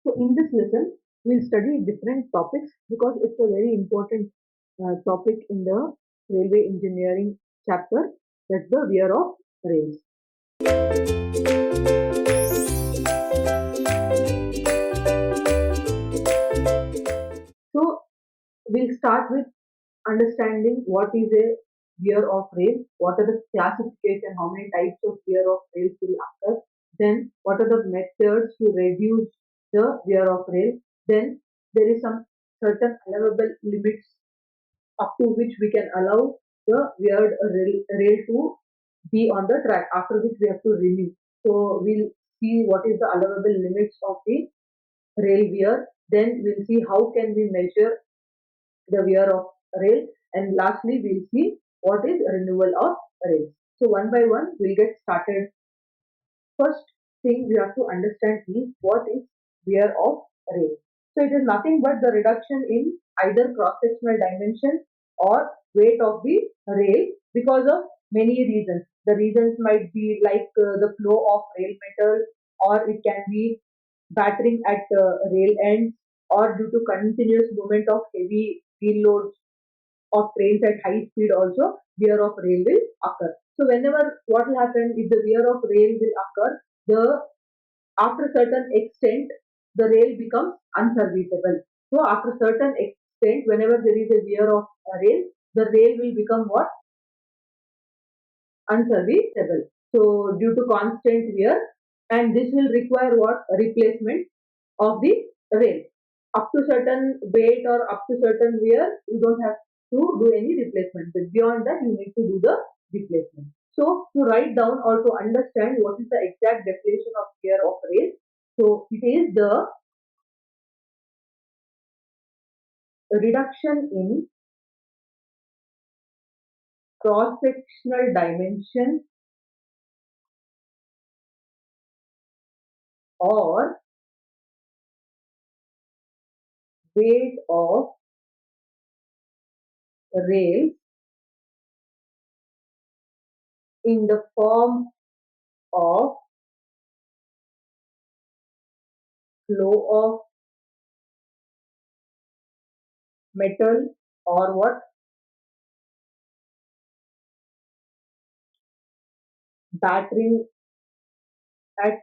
So in this lesson, we'll study different topics because it's a very important topic in the railway engineering chapter. That's the wear of rails. So we'll start with understanding what is a wear of rail, what are the classification, how many types of wear of rails will occur, then what are the methods to reduce the wear of rail, then there is some certain allowable limits up to which we can allow the weird rail to be on the track, after which we have to renew. So we'll see what is the allowable limits of the rail wear. Then we'll see how can we measure the wear of rail, and lastly we'll see what is renewal of rails. So one by one we'll get started. First thing we have to understand is what is wear of rail. So it is nothing but the reduction in either cross-sectional dimension or weight of the rail because of many reasons. The reasons might be like the flow of rail metal, or it can be battering at rail ends, or due to continuous movement of heavy wheel loads of trains at high speed also, wear of rail will occur. So whenever what will happen if the wear of rail will occur, the after certain extent the rail becomes unserviceable. So after certain extent, whenever there is a wear of a rail, the rail will become what? Unserviceable. So due to constant wear, and this will require what? A replacement of the rail. Up to certain weight or up to certain wear, you don't have to do any replacement. But beyond that, you need to do the replacement. So to write down or to understand what is the exact definition of wear of rail, so it is the reduction in cross-sectional dimension or weight of rail in the form of flow of metal or what? Battering at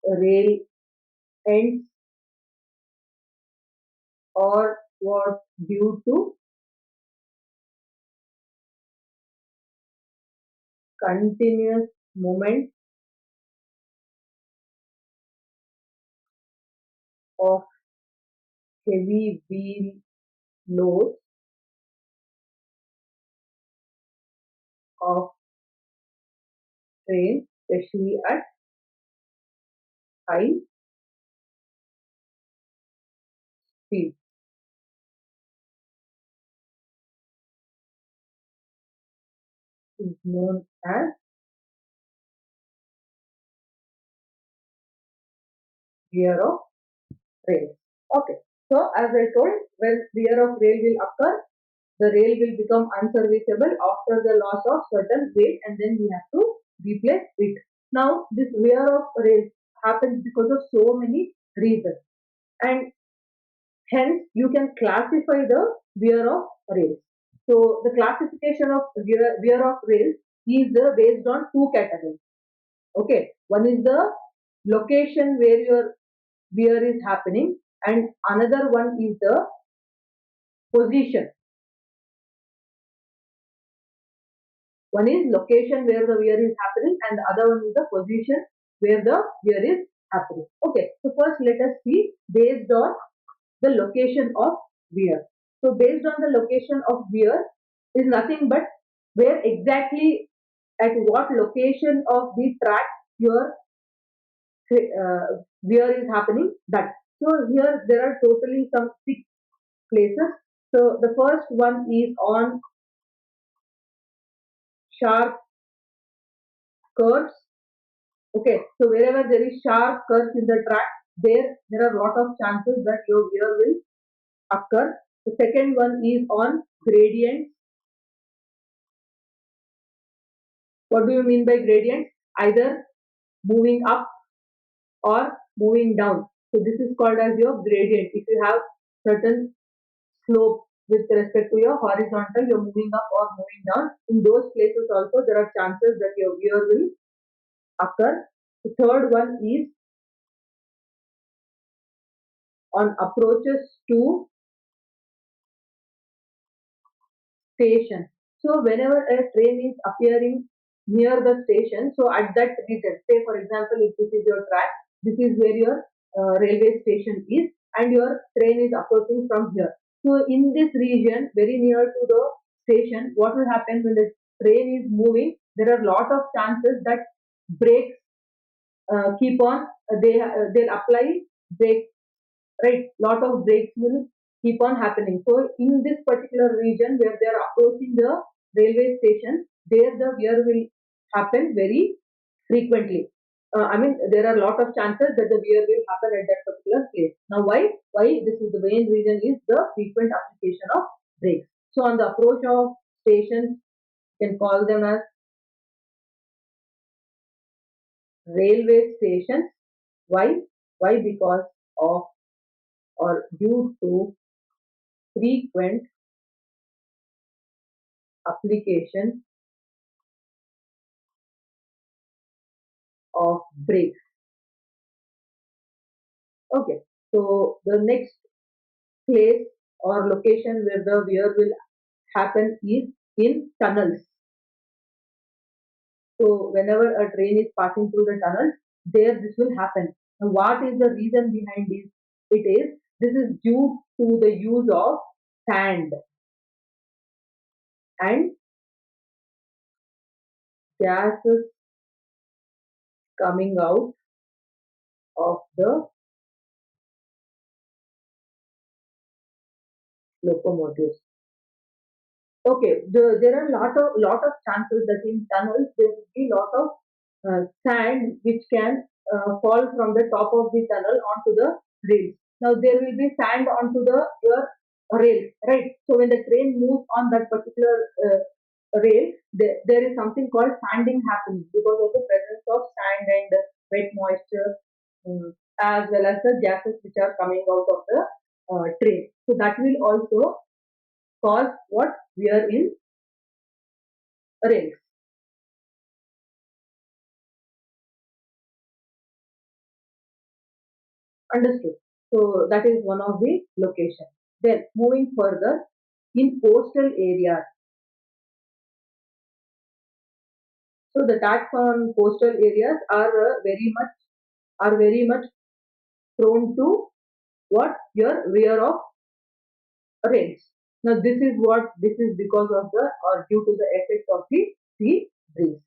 rail ends, or what due to continuous movement of heavy wheel loads of trains, especially at high speed. Is known as wear of rail. Okay. So as I told, when wear of rail will occur, the rail will become unserviceable after the loss of certain weight, and then we have to replace it. Now this wear of rail happens because of so many reasons, and hence you can classify the wear of rails. So the classification of wear of rails is based on two categories. Okay, one is the location where your wear is happening, and another one is the position. One is location where the wear is happening, and the other one is the position where the wear is happening. Okay, so first let us see based on the location of wear. So based on the location of wear is nothing but where exactly at what location of the track your wear is happening. That. So here there are totally some 6 places. So the first one is on sharp curves. Okay, so wherever there is sharp curves in the track, there are a lot of chances that your wear will occur. The second one is on gradients. What do you mean by gradients? Either moving up or moving down. So this is called as your gradient. If you have certain slope with respect to your horizontal, you're moving up or moving down. In those places also, there are chances that your wear will occur. The third one is on approaches to station. So whenever a train is appearing near the station, so at that region, say for example, if this is your track, this is where your railway station is, and your train is approaching from here. So in this region, very near to the station, what will happen when the train is moving? There are a lot of chances that brakes keep on. They'll apply brakes, right? Lot of breaks will keep on happening. So in this particular region where they are approaching the railway station, there the wear will happen very frequently. I mean, there are a lot of chances that the wear will happen at that particular place. Now, why? Why? This is the main reason is the frequent application of brakes. So on the approach of stations, you can call them as railway stations. Why? Why? Because of or due to frequent application of brakes. Okay, so the next place or location where the wear will happen is in tunnels. So whenever a train is passing through the tunnels, there this will happen. Now, what is the reason behind this? This is due to the use of sand and gases coming out of the locomotives. Okay, there are lot of chances that in tunnels there will be lot of sand which can fall from the top of the tunnel onto the rails. Now there will be sand onto the your rail, right? So when the train moves on that particular rail, there is something called sanding happening because of the presence of sand and wet moisture, as well as the gases which are coming out of the train. So that will also cause what wear in rails. Understood. So that is one of the location. Then moving further, in coastal areas. So the tax on coastal areas are very much prone to what your wear of rains. Now this is because of the or due to the effect of the sea breeze.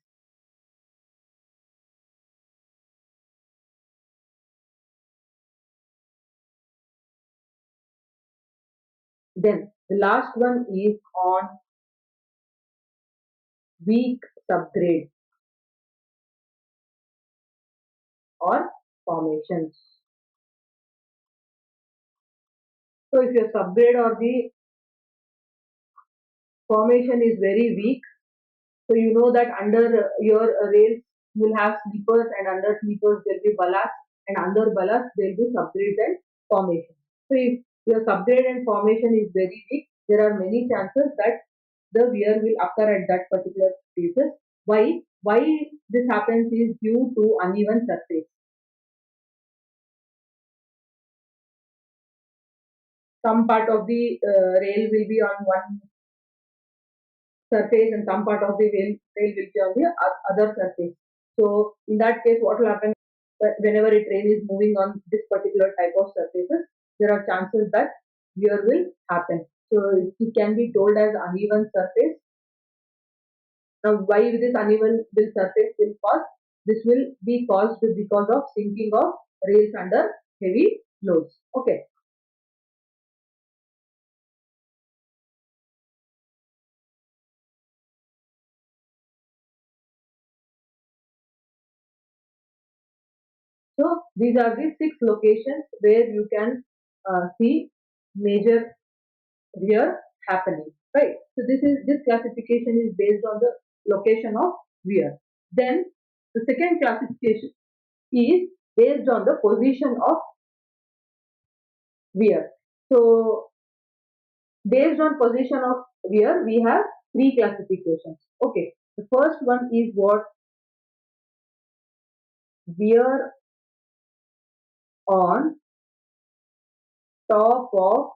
Then the last one is on weak subgrade or formations. So if your subgrade or the formation is very weak, so you know that under your rails you will have sleepers, and under sleepers there will be ballast, and under ballast there will be subgrade and formation. So if your subgrade and formation is very weak, there are many chances that the wear will occur at that particular spaces. Why? Why this happens is due to uneven surface. Some part of the rail will be on one surface and some part of the rail will be on the other surface. So in that case, what will happen whenever a train is moving on this particular type of surfaces, there are chances that wear will happen. So it can be told as uneven surface. Now, why this uneven will surface will cause? This will be caused because of sinking of rails under heavy loads. Okay. So these are the six locations where you can see major wear happening, right? So this classification is based on the location of wear. Then the second classification is based on the position of wear. So based on position of wear, we have three classifications. Okay, the first one is what? Wear on top of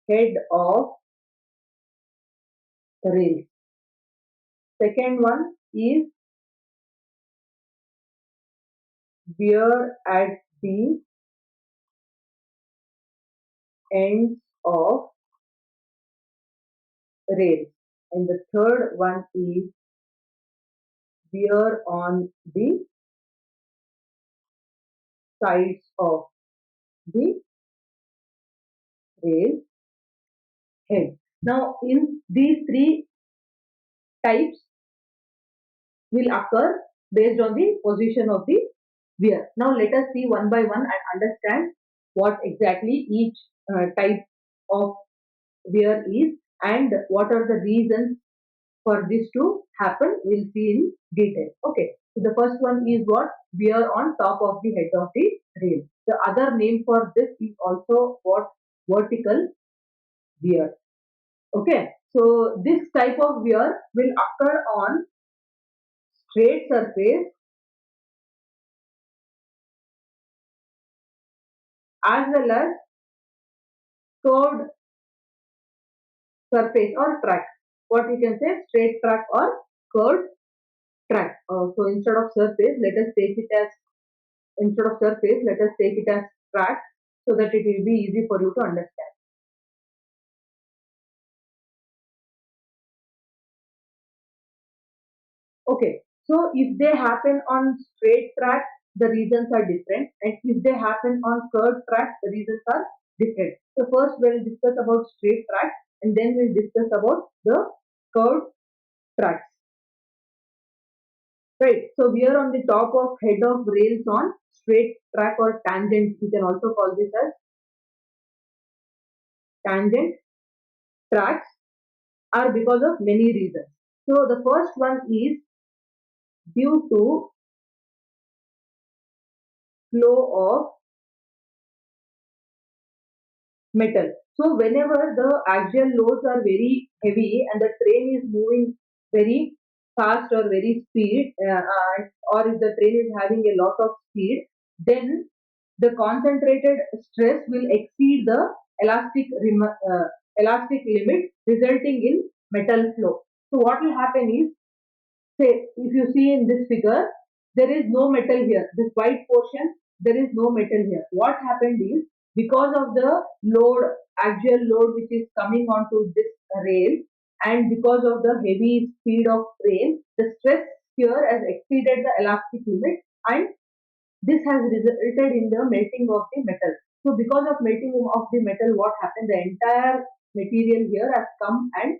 head of rail. Second one is wear at the ends of rails. And the third one is wear on the sides of the rail head. Now, in these three types will occur based on the position of the wear. Now, let us see one by one and understand what exactly each type of wear is and what are the reasons for this to happen. We'll see in detail. Okay. So the first one is what? Wear on top of the head of the rail. The other name for this is also what? Vertical wear. Okay. So this type of wear will occur on straight surface as well as curved surface or track. What you can say, straight track or curved track. So instead of surface, let us take it as instead of surface, let us take it as track so that it will be easy for you to understand. Okay, so if they happen on straight track, the reasons are different, and if they happen on curved track, the reasons are different. So first we'll discuss about straight track, and then we'll discuss about the curved tracks. Right. So we are on the top of head of rails on straight track or tangent. You can also call this as tangent tracks are because of many reasons. So the first one is due to flow of metal. So whenever the axial loads are very heavy and the train is moving very fast or very speed, or if the train is having a lot of speed, then the concentrated stress will exceed the elastic elastic limit, resulting in metal flow. So what will happen is, say if you see in this figure, there is no metal here. This white portion, there is no metal here. What happened is, because of the load, axial load which is coming onto this rail, and because of the heavy speed of train, the stress here has exceeded the elastic limit, and this has resulted in the melting of the metal. So because of melting of the metal, what happened? The entire material here has come and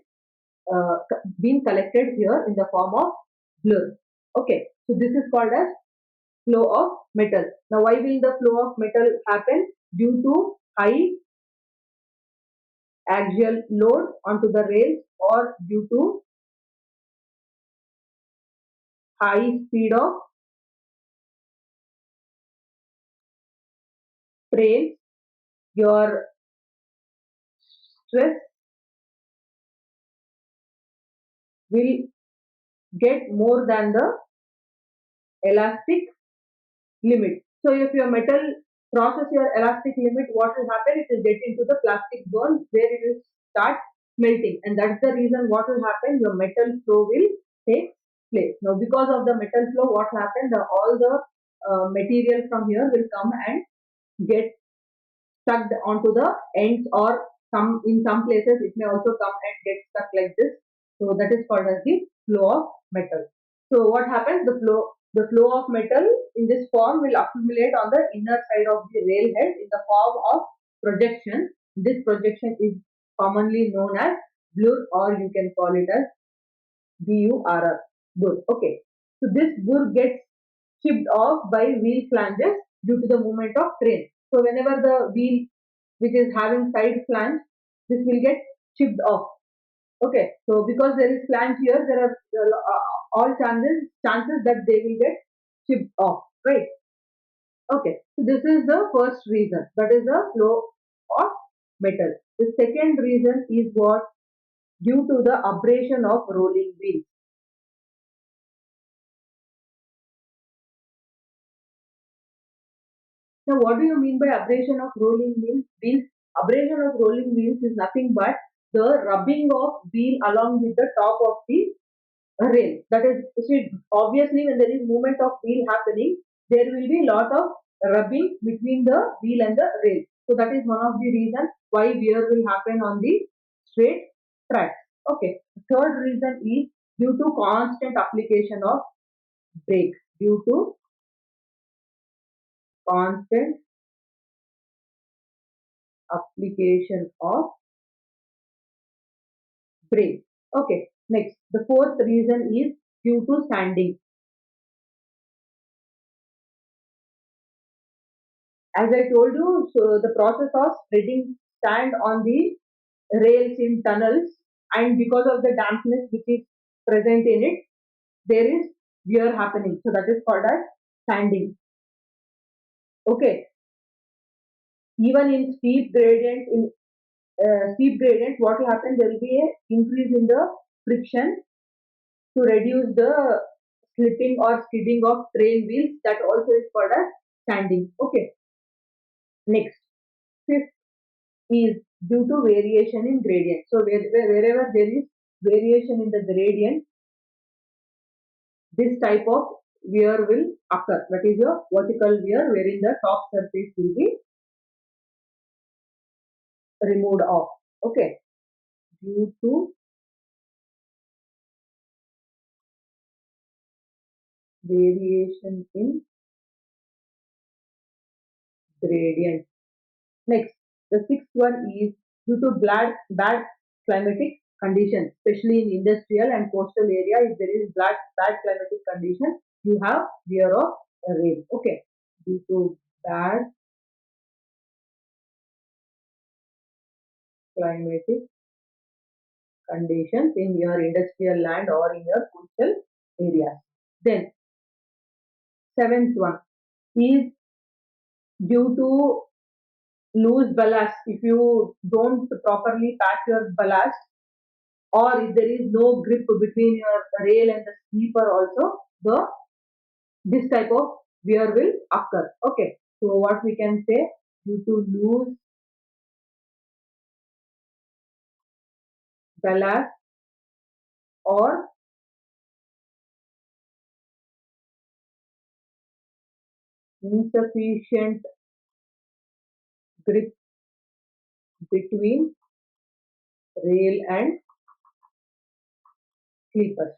been collected here in the form of blur. Okay, so this is called as flow of metal. Now, why will the flow of metal happen? Due to high axial load onto the rails, or due to high speed of trains, your stress will get more than the elastic limit. So if your metal crosses your elastic limit, what will happen? It will get into the plastic zone where it will start melting, and that's the reason what will happen. Your metal flow will take place. Now, because of the metal flow, what happened? All the material from here will come and get stuck onto the ends, or some in some places it may also come and get stuck like this. So that is called as the flow of metal. So what happens? The flow of metal in this form will accumulate on the inner side of the railhead in the form of projection. This projection is commonly known as blur, or you can call it as BURR. Burr. Okay. So this burr gets chipped off by wheel flanges due to the movement of train. So whenever the wheel which is having side flange, this will get chipped off. Okay. So because there is flange here, there are all chances that they will get chipped off. Right. Okay, so this is the first reason, that is the flow of metal. The second reason is what? Due to the abrasion of rolling wheels. Now, what do you mean by abrasion of rolling wheels? Abrasion of rolling wheels is nothing but the rubbing of wheel along with the top of the rail. That is, see, obviously, when there is movement of wheel happening, there will be lot of rubbing between the wheel and the rail. So that is one of the reasons why wear will happen on the straight tracks. Okay. The third reason is due to constant application of brake. Due to constant application of brake. Okay. Next, the fourth reason is due to sanding. As I told you, so the process of spreading sand on the rails in tunnels, and because of the dampness which is present in it, there is wear happening. So that is called as sanding. Okay. Even in steep gradient, what will happen? There will be a increase in the friction to reduce the slipping or skidding of train wheels. That also is called as sanding. Okay. Next, fifth is due to variation in gradient. So wherever there is variation in the gradient, this type of wear will occur. That is your vertical wear, wherein the top surface will be removed off. Okay. Due to variation in gradient. Next, the sixth one is due to bad climatic conditions, especially in industrial and coastal area. If there is bad climatic condition, you have wear of rain. Okay. Due to bad climatic conditions in your industrial land or in your coastal areas. Then, seventh one is due to loose ballast. If you don't properly pack your ballast, or if there is no grip between your rail and the sleeper also, the this type of wear will occur. Okay. So what we can say, due to loose ballast or insufficient grip between rail and sleepers.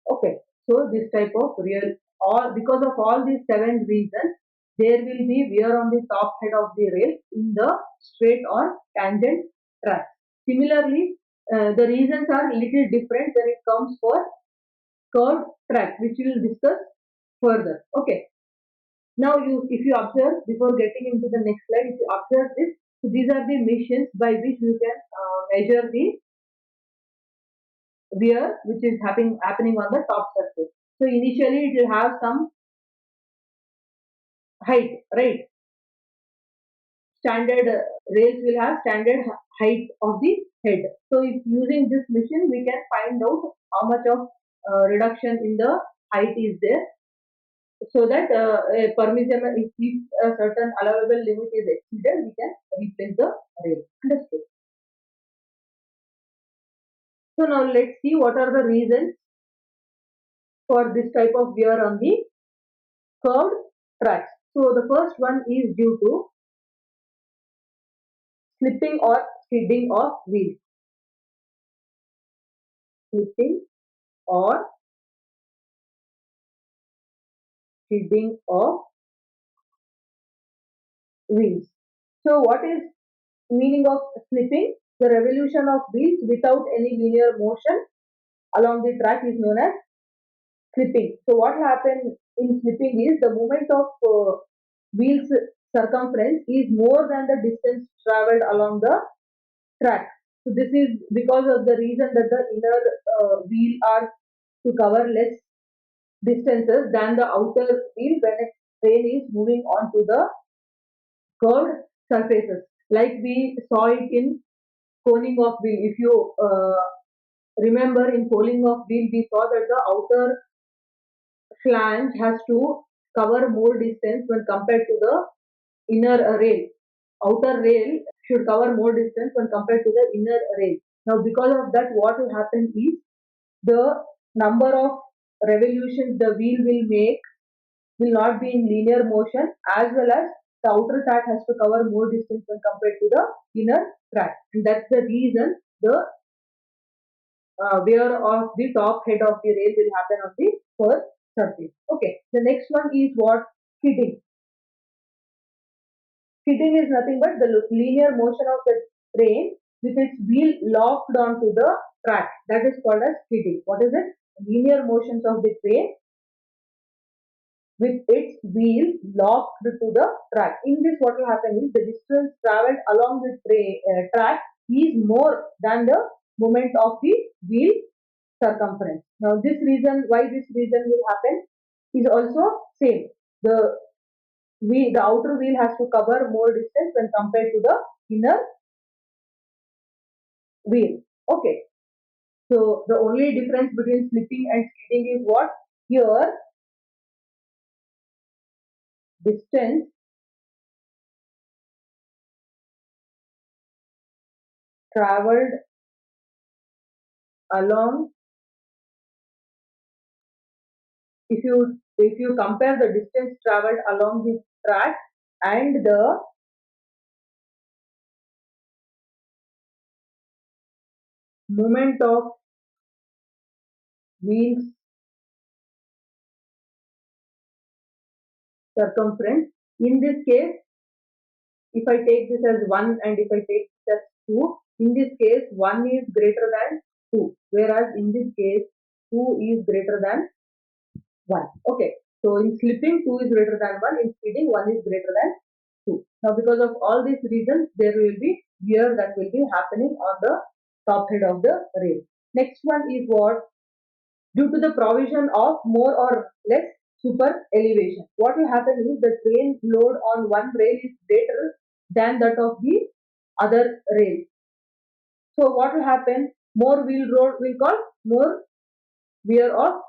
Okay, so this type of real, all because of all these seven reasons, there will be wear on the top head of the rail in the straight or tangent track. Similarly, the reasons are little different when it comes for curved track, which we will discuss further. Okay. Now, if you observe before getting into the next slide, if you observe this, so these are the machines by which you can measure the wear which is happening on the top surface. So initially it will have some height, right? Standard rails will have standard height of the head. So if using this machine, we can find out how much of reduction in the height is there, so that a permissible, if a certain allowable limit is exceeded, we can replace the rail. Understood? So now let's see what are the reasons for this type of wear on the curved tracks. So the first one is due to slipping or skidding of wheels. Slipping or skidding of wheels. So what is meaning of slipping? The revolution of wheels without any linear motion along the track is known as slipping. So what happens in slipping is the movement of wheels circumference is more than the distance traveled along the track. So this is because of the reason that the inner wheel are to cover less distances than the outer wheel when it train is moving on to the curved surfaces. Like we saw it in coning of wheel. If you remember in coning of wheel, we saw that the outer flange has to cover more distance when compared to the inner rail. Outer rail should cover more distance when compared to the inner rail. Now, because of that, what will happen is the number of revolutions the wheel will make will not be in linear motion, as well as the outer track has to cover more distance when compared to the inner track. And that's the reason the wear of the top head of the rail will happen on the first surface. Okay, the next one is what? Skidding. Skidding is nothing but the linear motion of the train with its wheel locked onto the track. That is called as skidding. What is it? Linear motions of the train with its wheels locked to the track. In this, what will happen is the distance traveled along the track is more than the moment of the wheel circumference. Now, why this reason will happen is also same. The outer wheel has to cover more distance when compared to the inner wheel. Okay. So the only difference between slipping and skidding is what? Here, distance traveled along. If you compare the distance traveled along the track and the movement of wheels circumference, in this case, if I take this as 1 and if I take this as 2, in this case 1 is greater than 2, whereas in this case 2 is greater than 1. Okay, so in slipping 2 is greater than 1, in speeding 1 is greater than 2. Now because of all these reasons, there will be wear that will be happening on the top head of the rail. Next one is what? Due to the provision of more or less super elevation. What will happen is the train load on one rail is greater than that of the other rail. So what will happen? More wheel load will cause more wear of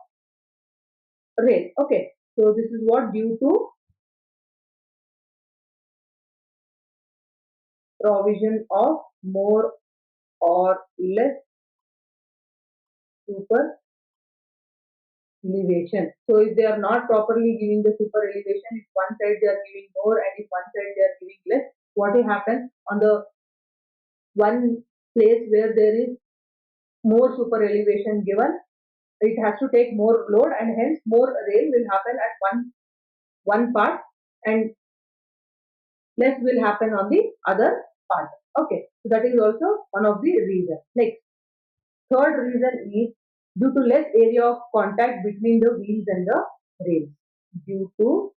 rail. Okay. So this is what due to provision of more or less super elevation. So if they are not properly giving the super elevation, if one side they are giving more and if one side they are giving less, what will happen on the one place where there is more super elevation given, it has to take more load and hence more rail will happen at one part and less will happen on the other part. Okay, so that is also one of the reasons. Next, third reason is due to less area of contact between the wheels and the rails. Due to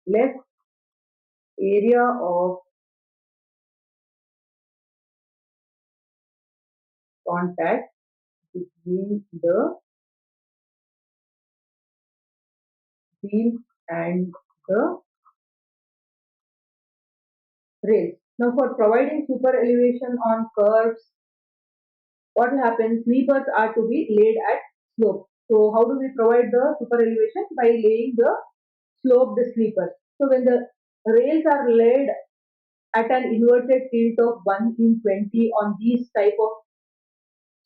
less area of contact between the wheels and the rails. Now, for providing super elevation on curves, what will happen? Sleepers are to be laid at slope. So, how do we provide the super elevation? By laying the sloped sleepers. So, when the rails are laid at an inverted tilt of 1 in 20 on these type of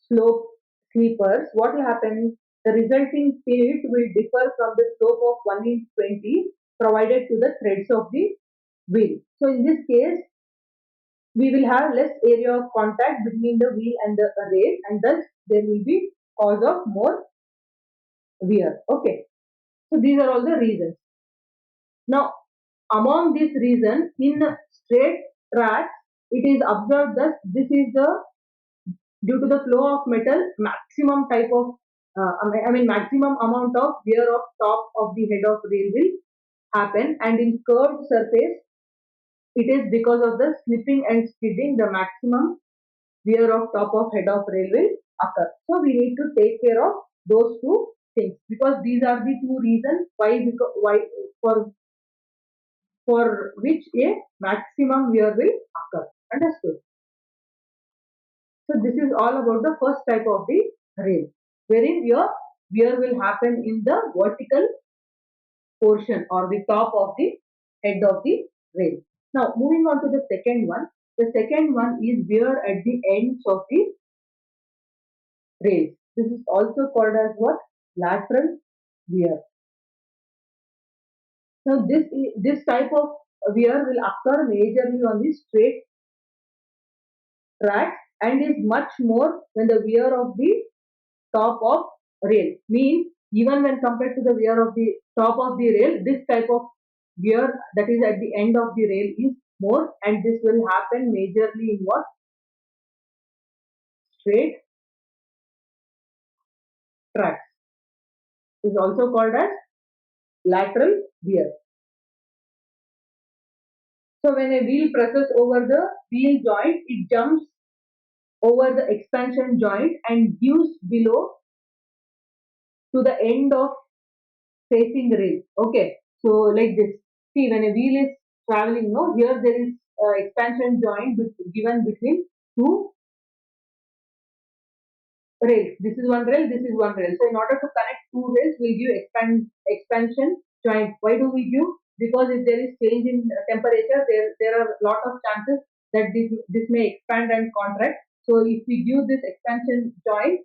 slope sleepers, what will happen? The resulting tilt will differ from the slope of 1 in 20 provided to the threads of the wheel. So, in this case, we will have less area of contact between the wheel and the rail and thus there will be cause of more wear. Okay, so these are all the reasons. Now among these reasons, in straight tracks it is observed that this is the due to the flow of metal maximum type of maximum amount of wear of top of the head of rail will happen, and in curved surface it is because of the slipping and skidding the maximum wear of top of head of rail will occur. So we need to take care of those two things, because these are the two reasons why for which a maximum wear will occur. Understood? So this is all about the first type of the rail, wherein your wear will happen in the vertical portion or the top of the head of the rail. Now moving on to the second one. The second one is wear at the ends of the rails. This is also called as what? Lateral wear. Now this type of wear will occur majorly on the straight tracks and is much more when the wear of the top of rail. Means even when compared to the wear of the top of the rail, this type of wear that is at the end of the rail is more, and this will happen majorly in what? Straight tracks. Is also called as lateral wear. So when a wheel presses over the wheel joint, it jumps over the expansion joint and gives below to the end of facing rail. Okay, so like this. See, when a wheel is traveling, no, here there is expansion joint given between two rails. This is one rail, this is one rail. So in order to connect two rails, we'll give expansion joint. Why do we give? Because if there is change in temperature, there are a lot of chances that this may expand and contract. So if we give this expansion joint,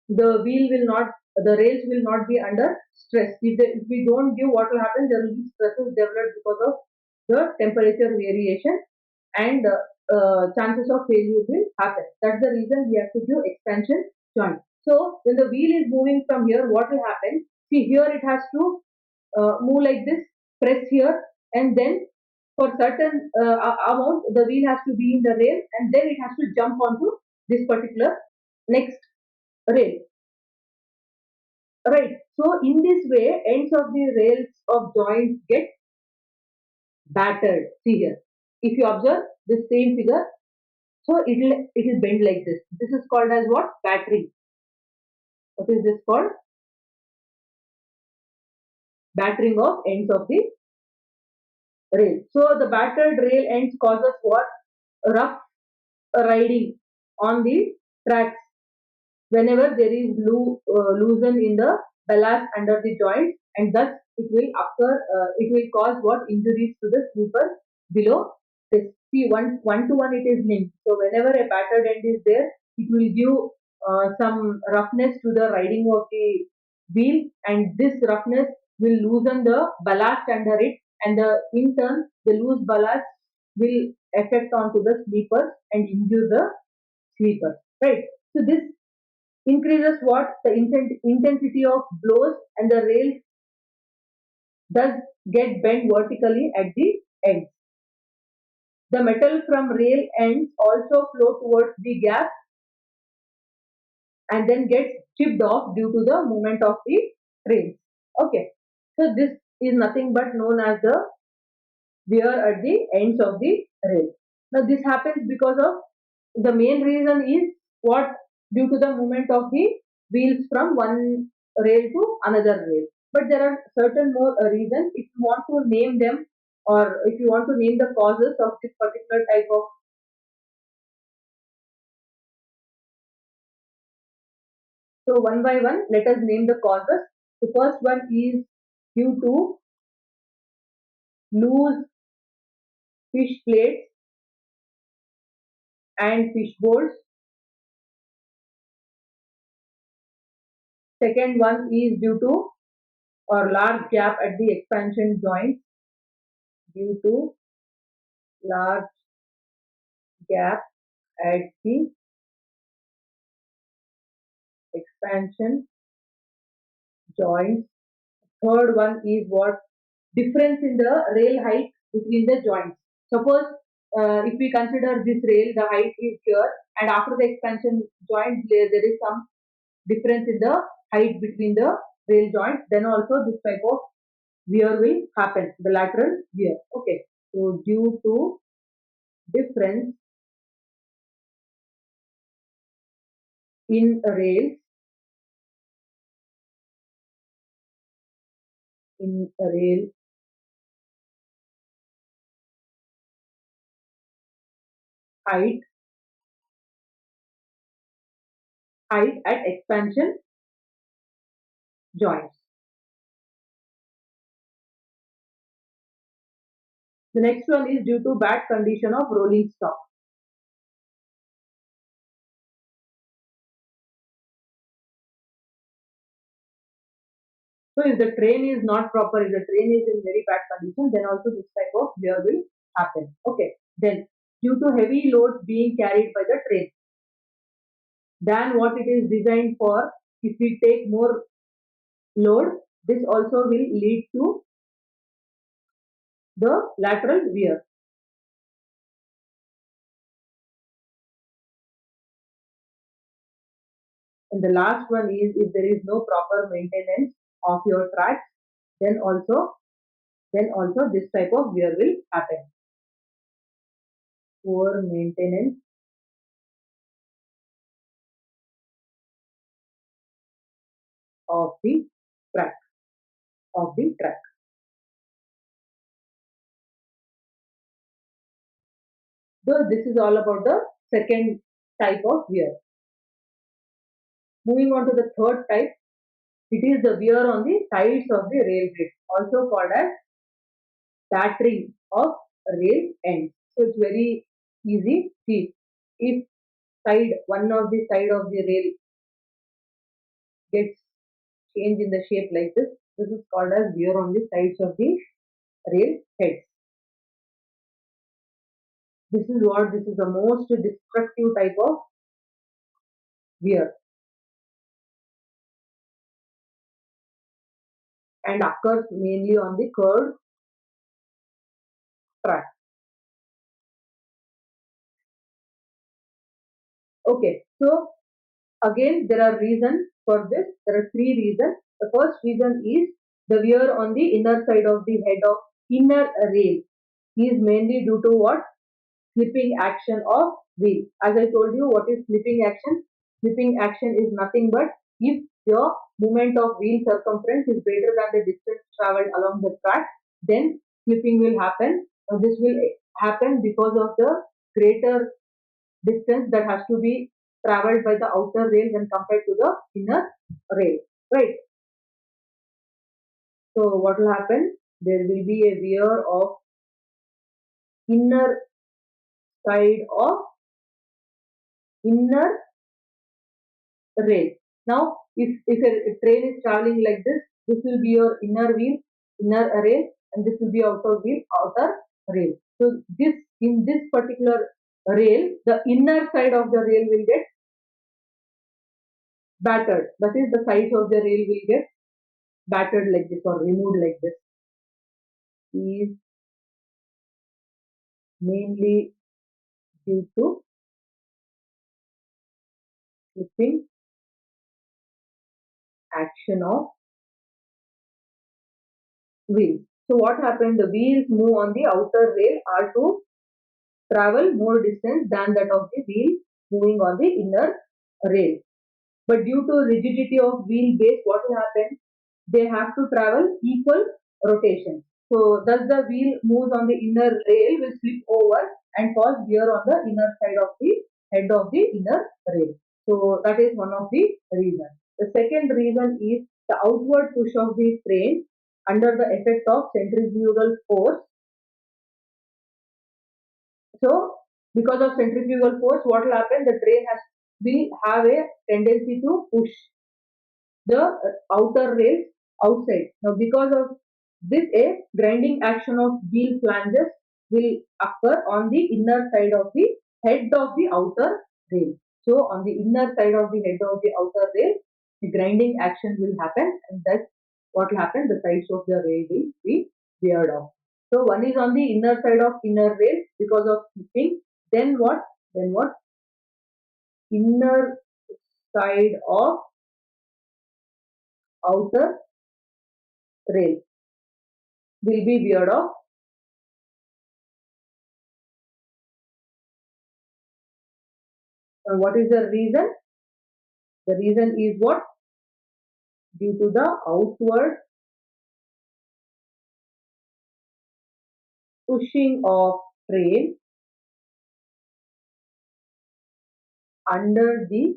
the rails will not be under stress. If we don't give, what will happen? There will be stresses developed because of the temperature variation, and chances of failure will happen. That's the reason we have to give expansion joint. So when the wheel is moving from here, what will happen? See, here it has to move like this, press here, and then for certain amount, the wheel has to be in the rail, and then it has to jump onto this particular next rail. Right. So in this way, ends of the rails of joints get battered. See here. If you observe the same figure, so it will bend like this. This is called as what? Battering. What is this called? Battering of ends of the rail. So the battered rail ends causes what? Rough riding on the tracks whenever there is loosen in the ballast under the joint, and thus it will cause what? Injuries to the sleeper below this. See, one to one it is linked. So whenever a battered end is there, it will give some roughness to the riding of the wheel, and this roughness will loosen the ballast under it, and in turn the loose ballast will affect onto the sleeper and injure the sleeper. Right. So this increases what? The intensity of blows, and the rail does get bent vertically at the ends. The metal from rail ends also flow towards the gap and then gets chipped off due to the movement of the trains. Okay, so this is nothing but known as the wear at the ends of the rail. Now this happens because of, the main reason is what? Due to the movement of the wheels from one rail to another rail. But there are certain more reasons. If you want to name them, or if you want to name the causes of this particular type of, so one by one, let us name the causes. The first one is due to loose fish plates and fish bowls. Second one is due to or large gap at the expansion joint, due to large gap at the expansion joints. Third one is what? Difference in the rail height between the joints. Suppose if we consider this rail, the height is here, and after the expansion joint, there is some difference in the height between the rail joints. Then also this type of wear will happen, the lateral wear. Okay, so due to difference in rails in a rail height at expansion joints. The next one is due to bad condition of rolling stock. So if the train is not proper, if the train is in very bad condition, then also this type of wear will happen. Okay. Then due to heavy loads being carried by the train than what it is designed for, if we take more load, this also will lead to the lateral wear. And the last one is if there is no proper maintenance of your tracks, then also this type of wear will happen. Poor maintenance of the track track. So this is all about the second type of wear. Moving on to the third type, it is the wear on the sides of the rail grid, also called as battering of rail ends. So it's very easy. See, if one of the side of the rail gets changed in the shape like this, this is called as wear on the sides of the rail heads. This is the most destructive type of wear and occurs mainly on the curved track. Okay, so again there are reasons for this. There are three reasons. The first reason is the wear on the inner side of the head of inner rail is mainly due to what? Slipping action of wheel. As I told you, what is slipping action? Slipping action is nothing but if your movement of wheel circumference is greater than the distance traveled along the track, then slipping will happen. This will happen because of the greater distance that has to be traveled by the outer rail when compared to the inner rail. Right. So what will happen? There will be a wear of inner side of inner rail. Now, if a train is traveling like this will be your inner wheel, inner rail, and this will be outer wheel, outer rail. So in this particular rail, the inner side of the rail will get battered. That is, the sides of the rail will get battered like this or removed like this. Is mainly due to slipping action of wheels. So what happened? The wheels move on the outer rail are to travel more distance than that of the wheel moving on the inner rail. But due to rigidity of wheel base, what will happen? They have to travel equal rotation. So thus the wheel moves on the inner rail will slip over and cause wear on the inner side of the head of the inner rail. So that is one of the reasons. The second reason is the outward push of the train under the effect of centrifugal force. So because of centrifugal force, what will happen? The train will have a tendency to push the outer rails outside. Now, because of this, a grinding action of wheel flanges will occur on the inner side of the head of the outer rail. So, on the inner side of the head of the outer rail, the grinding action will happen, and that's what will happen. The sides of the rail will be veered off. So, one is on the inner side of inner rail because of slipping. Then what? Then what? Inner side of outer rail will be veered off. What is the reason? The reason is what? Due to the outward pushing of train under the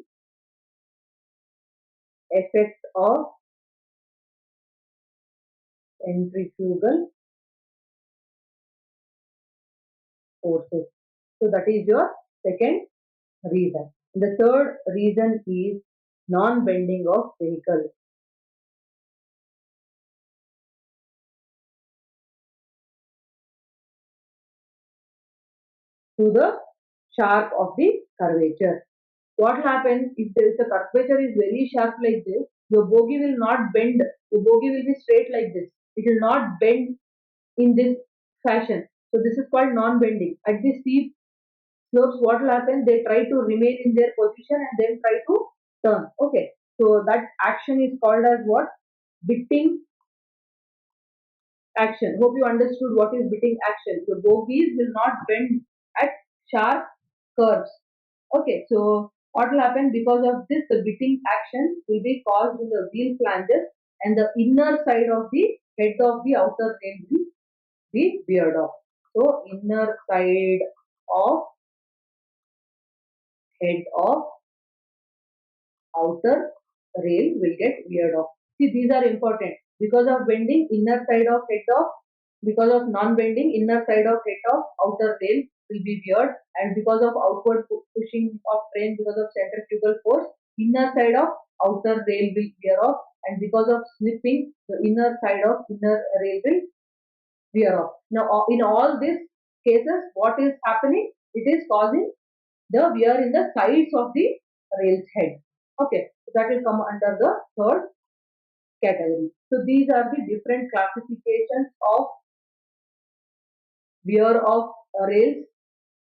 effect of centrifugal forces. So that is your second reason. The third reason is non-bending of vehicle to the sharp of the curvature. What will happen if there is a curvature is very sharp like this? Your bogie will not bend. Your bogie will be straight like this. It will not bend in this fashion. So this is called non-bending. At the steep slopes, what will happen? They try to remain in their position and then try to turn. Okay. So that action is called as what? Bitting action. Hope you understood what is bitting action. So bogies will not bend at sharp curves. Okay, so what will happen because of this? The bitting action will be caused in the wheel flanges and the inner side of the head of the outer rail will be veered off. So inner side of head of outer rail will get veered off. See, these are important. Because of bending, inner side of head of, because of non-bending, inner side of head of outer rail will be veered, and because of outward pushing of train because of centrifugal force, inner side of outer rail will veer off, and because of slipping, the inner side of inner rail will veer off. Now, in all these cases, what is happening? It is causing the wear in the sides of the rail's head. Okay, so that will come under the third category. So these are the different classifications of wear of rails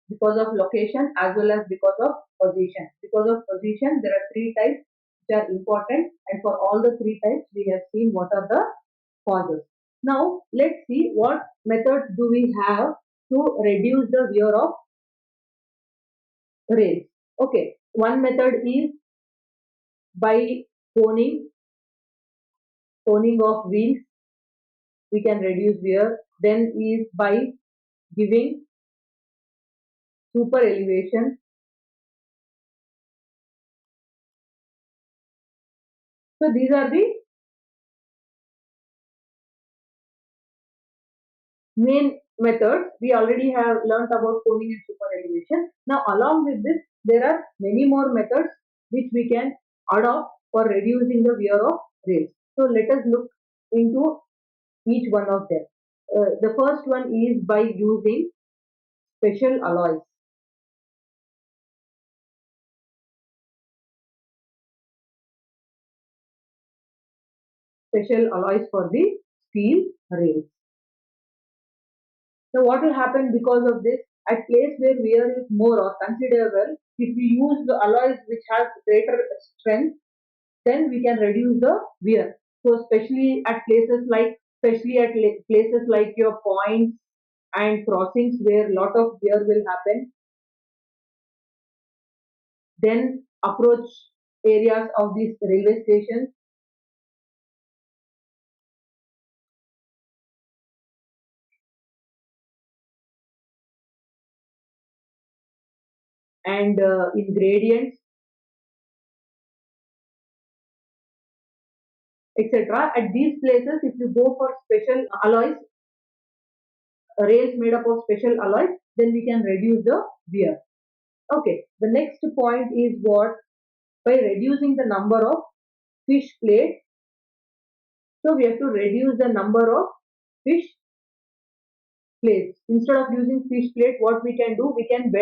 because of location as well as because of position. Because of position, there are three types which are important, and for all the three types, we have seen what are the causes. Now, let's see what methods do we have to reduce the wear of rails. Okay, one method is by coning of wheels, we can reduce wear. Then is by giving super elevation. So these are the main methods. We already have learnt about coning and super elevation. Now along with this, there are many more methods which we can adopt for reducing the wear of rails. So let us look into each one of them. The first one is by using special alloys. Special alloys for the steel rails. So what will happen because of this? At place where wear is more or considerable, if we use the alloys which have greater strength, then we can reduce the wear. So especially at places like your points and crossings where lot of wear will happen, then approach areas of these railway stations and in gradients, etc. At these places, if you go for special alloys, rails made up of special alloys, then we can reduce the wear. Okay, the next point is what? By reducing the number of fish plates. So we have to reduce the number of fish plates. Instead of using fish plate, what we can do? We can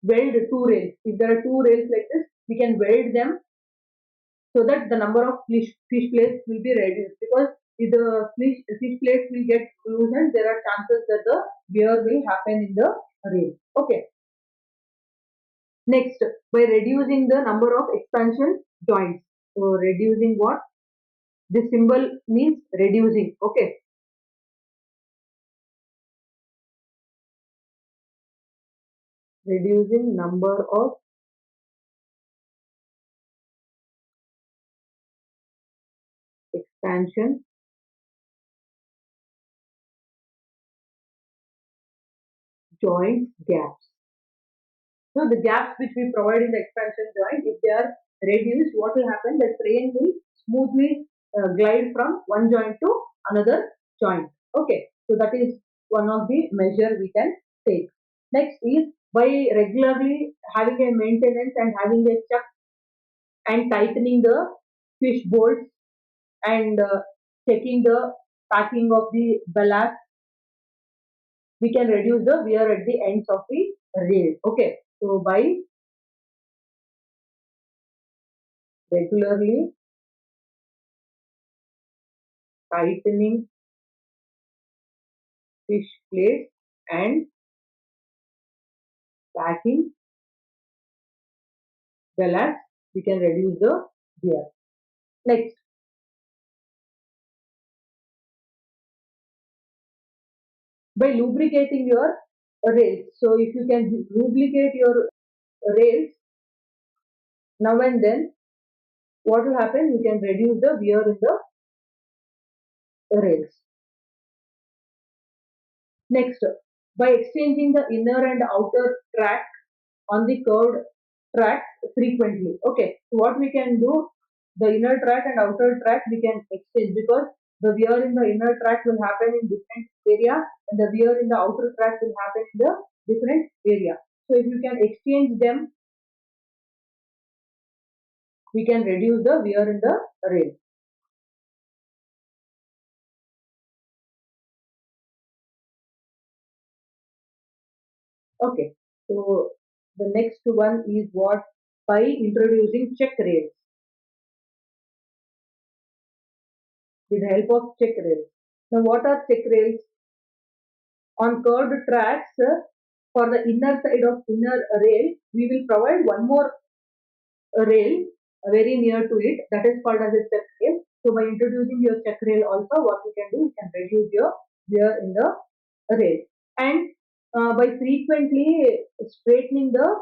weld two rails. If there are two rails like this, we can weld them so that the number of fish plates will be reduced. Because if the fish plates will get loosened, there are chances that the wear will happen in the rail. Okay. Next, by reducing the number of expansion joints. So reducing what? This symbol means reducing. Okay. Reducing number of expansion joint gaps. So the gaps which we provide in the expansion joint, if they are reduced, what will happen? The train will smoothly glide from one joint to another joint. Okay, so that is one of the measure we can take. Next is by regularly having a maintenance and having a chuck and tightening the fish bolts and checking the packing of the ballast, we can reduce the wear at the ends of the rail. Okay, so by regularly tightening fish plates and packing ballast, we can reduce the wear. Next, by lubricating your rails. So if you can lubricate your rails now and then, what will happen? You can reduce the wear in the rails. Next, by exchanging the inner and outer track on the curved tracks frequently. Okay, so what we can do, the inner track and outer track we can exchange, because the wear in the inner track will happen in different area and the wear in the outer track will happen in the different area. So if you can exchange them, we can reduce the wear in the rail. Okay, so the next one is what? By introducing check rails. With the help of check rails. Now what are check rails? On curved tracks, for the inner side of inner rail, we will provide one more rail very near to it, that is called as a check rail. So by introducing your check rail also, what you can do, you can reduce your wear in the rail. And by frequently straightening the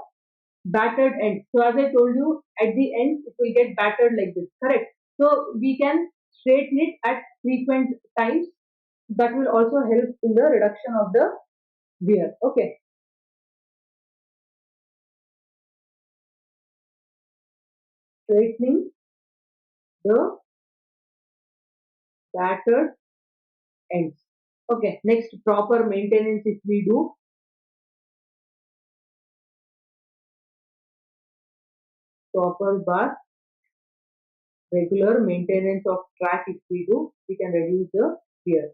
battered end. So as I told you, at the end it will get battered like this, correct? So we can straighten it at frequent times. That will also help in the reduction of the wear. Okay. Straightening the battered ends. Okay, next, proper maintenance. If we do proper bar, regular maintenance of track, if we do, we can reduce the wear.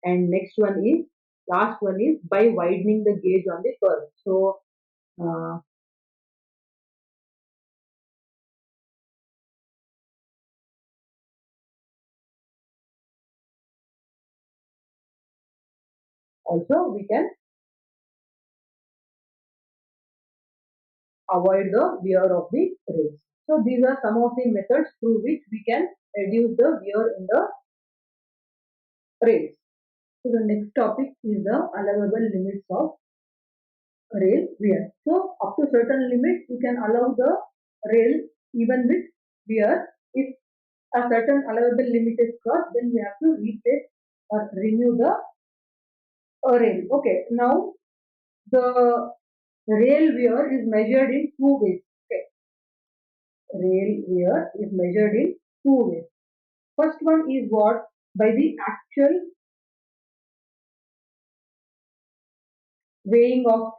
And next one is, last one is by widening the gauge on the curve. So uh, also we can avoid the wear of the rails. So these are some of the methods through which we can reduce the wear in the rails. So the next topic is the allowable limits of rail wear. So up to certain limit you can allow the rail even with wear. If a certain allowable limit is crossed, then we have to replace or renew the rail. Okay, now the rail wear is measured in two ways. Okay, rail wear is measured in two ways. First one is what? By the actual weighing of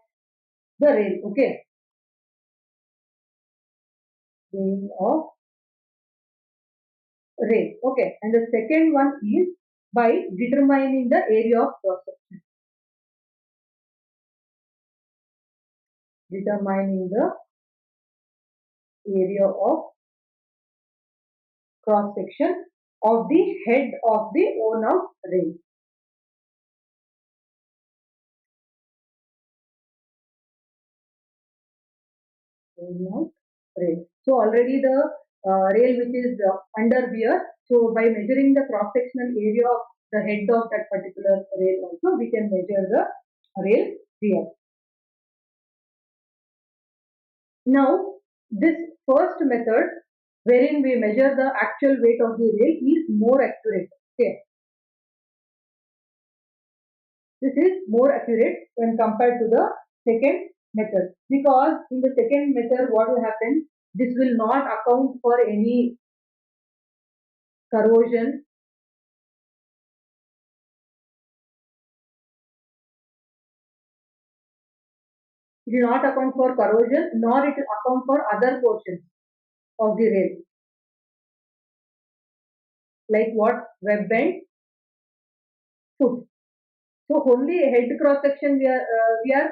the rail. Okay, weighing of rail. Okay, and the second one is by determining the area of cross section. Determining the area of cross section of the head of the worn out rail. Worn out rail. So already the rail which is under wear. So by measuring the cross sectional area of the head of that particular rail also, we can measure the rail wear. Now, this first method, wherein we measure the actual weight of the rail is more accurate. Okay, this is more accurate when compared to the second method, because in the second method what will happen, this will not account for any corrosion. It will not account for corrosion, nor it will account for other portions of the rail, like what, web bend, foot. So only head cross section we are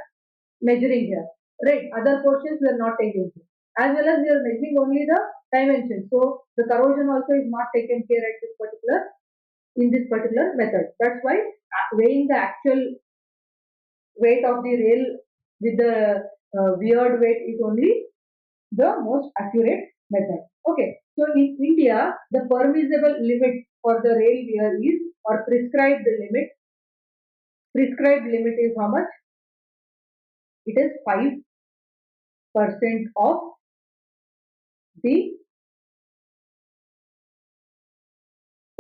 measuring here, right? Other portions we are not taking care. As well as we are measuring only the dimension. So the corrosion also is not taken care at this particular, in this particular method. That's why weighing the actual weight of the rail with the weird weight is only the most accurate method. Okay, so in India, the permissible limit for the rail wear is, or prescribed limit, is how much? It is 5% of the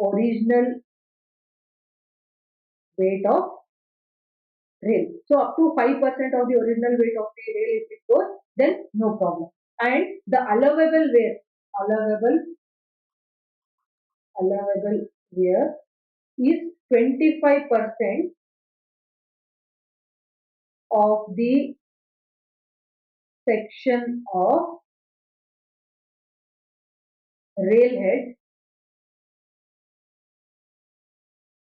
original weight of rail. So up to 5% of the original weight of the rail if it goes, then no problem. And the allowable wear, allowable allowable wear is 25% of the section of railhead.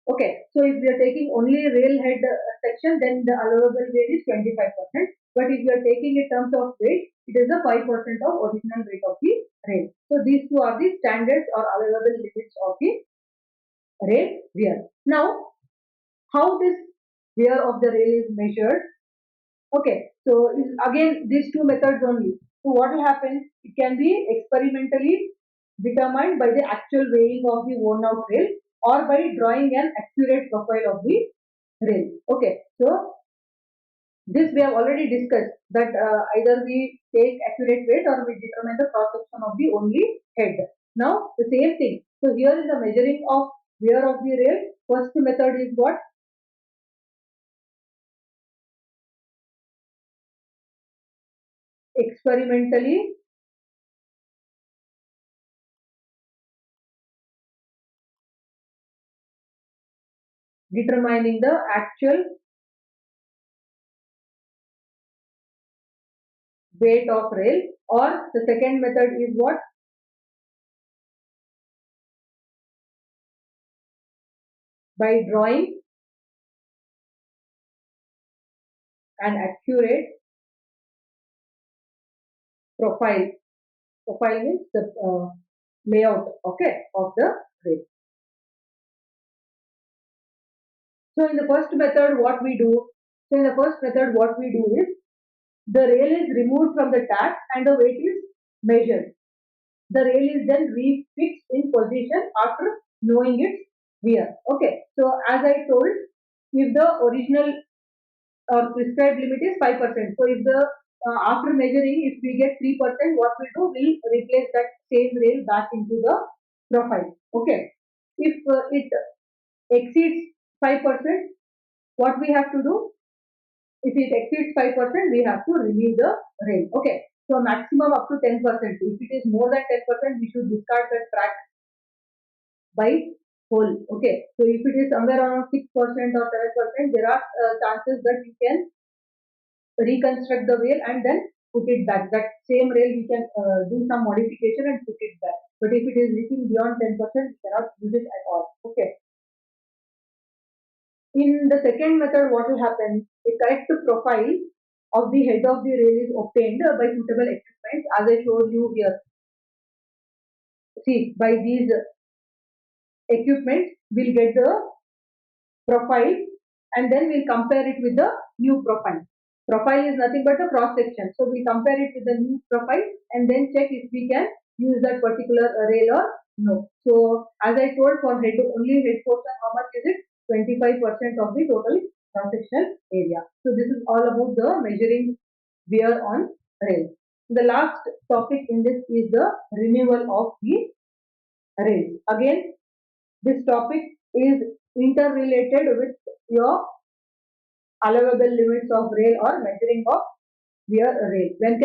Okay, so if we are taking only railhead section, then the allowable weight is 25%. But if we are taking in terms of weight, it is a 5% of original weight of the rail. So these two are the standards or allowable limits of the rail wear. Now, how this wear of the rail is measured? Okay, so again these two methods only. So what will happen? It can be experimentally determined by the actual weighing of the worn out rail, or by drawing an accurate profile of the rail. Okay, so this we have already discussed that either we take accurate weight or we determine the cross section of the only head. Now the same thing. So here is the measuring of wear of the rail. First method is what? Experimentally determining the actual weight of rail, or the second method is what? By drawing an accurate profile. Profile means the layout, okay, of the rail. So in the first method what we do? So in the first method what we do is, the rail is removed from the track and the weight is measured. The rail is then refixed in position after knowing its wear. Okay, so as I told, if the original or prescribed limit is 5%. So if the after measuring, if we get 3%, what we do, we'll replace that same rail back into the profile. Okay. If it exceeds 5%, what we have to do? If it exceeds 5%, we have to remove the rail. Okay. So maximum up to 10%. If it is more than 10%, we should discard the track by whole. Okay. So if it is somewhere around 6% or 7%, there are chances that you can reconstruct the rail and then put it back. That same rail we can do some modification and put it back. But if it is leaking beyond 10%, we cannot use it at all. Okay. In the second method, what will happen? A correct profile of the head of the rail is obtained by suitable equipment, as I showed you here. See, by these equipment, we'll get the profile and then we'll compare it with the new profile. Profile is nothing but the cross section. So we compare it with the new profile and then check if we can use that particular rail or no. So as I told, for head only head portion, how much is it? 25% of the total cross sectional area. So this is all about the measuring wear on rail. The last topic in this is the renewal of the rails. Again, this topic is interrelated with your allowable limits of rail or measuring of wear rail. When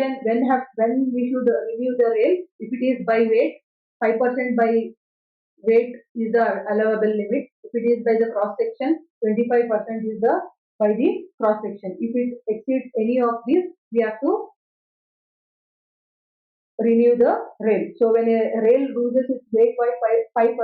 we should renew the rail? If it is by weight, 5% by weight is the allowable limit. If it is by the cross section, 25% is the by the cross section. If it exceeds any of these, we have to renew the rail. So when a rail loses its weight by 5%,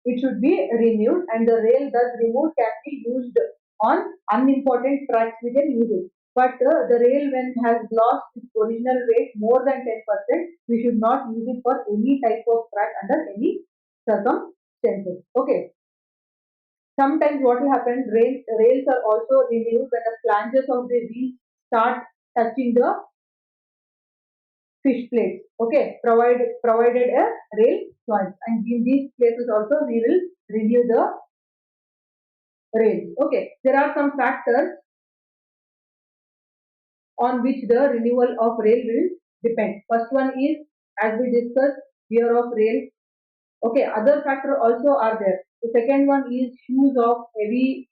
it should be renewed, and the rail thus removed can be used on unimportant tracks. We can use it. But the rail, when has lost its original weight more than 10%, we should not use it for any type of track under any circumstances. Okay. Sometimes what will happen, rails are also renewed when the flanges of the wheels start touching the fish plates. Okay, provided a rail joint, and in these places also we will renew the rails. Okay, there are some factors on which the renewal of rail will depend. First one is, as we discussed, wear of rail. Okay, other factor also are there. The second one is use of heavy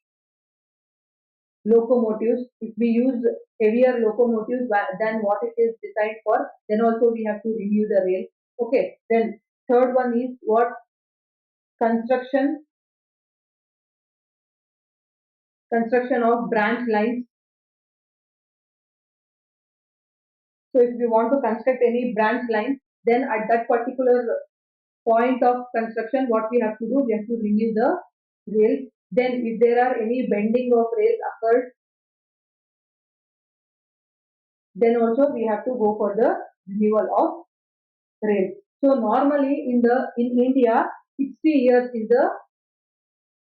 locomotives. If we use heavier locomotives than what it is designed for, then also we have to renew the rail. Okay, then third one is what? Construction of branch lines. So if we want to construct any branch line, then at that particular point of construction, what we have to do, we have to renew the rails. Then if there are any bending of rails occurred, then also we have to go for the renewal of rails. So normally in India, 60 years is the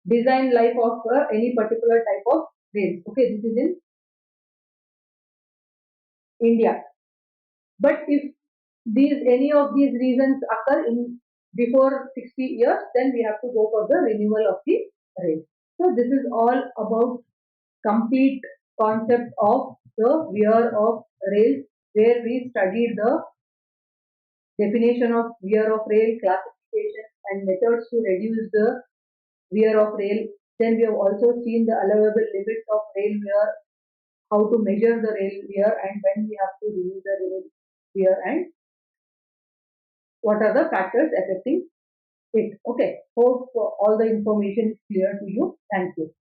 design life of any particular type of rails. Okay, this is in India. But if any of these reasons occur in before 60 years, then we have to go for the renewal of the rail. So this is all about complete concept of the wear of rails, where we studied the definition of wear of rail, classification and methods to reduce the wear of rail. Then we have also seen the allowable limits of rail wear, how to measure the rail wear, and when we have to renew the rail wear, and what are the factors affecting it. Okay, hope all the information is clear to you. Thank you.